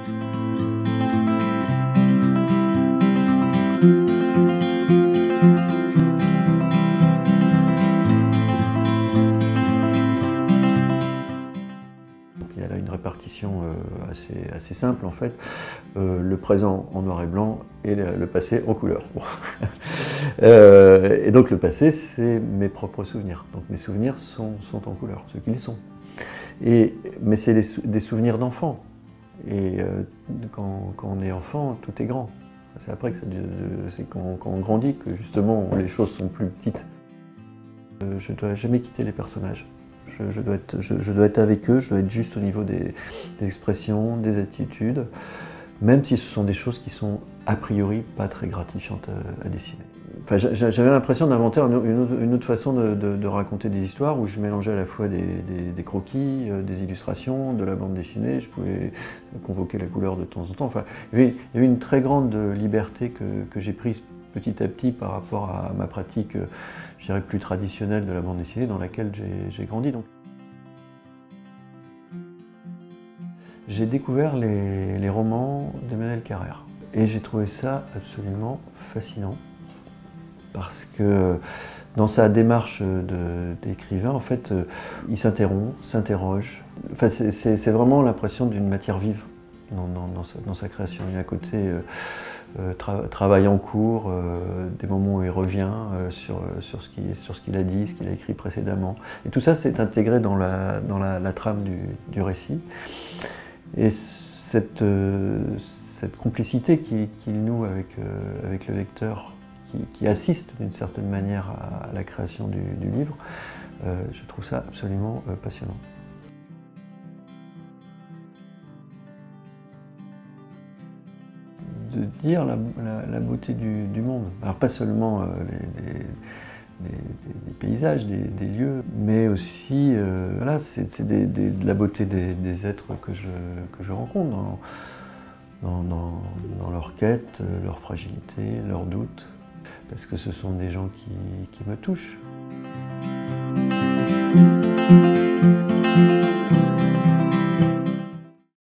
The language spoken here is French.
Il y a là une répartition assez simple en fait, le présent en noir et blanc et le passé en couleur. Bon. Et donc le passé, c'est mes propres souvenirs. Donc mes souvenirs sont en couleur, ce qu'ils sont. Mais c'est des souvenirs d'enfant. Et quand on est enfant, tout est grand. C'est après que c'est quand on grandit que justement les choses sont plus petites. Je ne dois jamais quitter les personnages. Je dois être avec eux, je dois être juste au niveau des expressions, des attitudes, même si ce sont des choses qui sont a priori pas très gratifiantes à dessiner. Enfin, j'avais l'impression d'inventer une autre façon de raconter des histoires où je mélangeais à la fois des croquis, des illustrations, de la bande dessinée, je pouvais convoquer la couleur de temps en temps. Enfin, il y avait une très grande liberté que j'ai prise petit à petit par rapport à ma pratique, je dirais, plus traditionnelle de la bande dessinée dans laquelle j'ai grandi. Donc. J'ai découvert les romans d'Emmanuel Carrère et j'ai trouvé ça absolument fascinant parce que dans sa démarche d'écrivain, en fait, il s'interrompt, s'interroge. Enfin, c'est vraiment l'impression d'une matière vive dans sa création. Il y a un côté travail en cours, des moments où il revient sur ce qu'il a dit, ce qu'il a écrit précédemment. Et tout ça s'est intégré dans la trame du récit. Et cette complicité qu'il noue avec le lecteur, qui assiste d'une certaine manière à la création du livre, je trouve ça absolument passionnant. De dire la beauté du monde, alors pas seulement des paysages, des lieux, mais aussi voilà, c'est de la beauté des êtres que je rencontre dans leur quête, leur fragilité, leurs doutes, parce que ce sont des gens qui me touchent.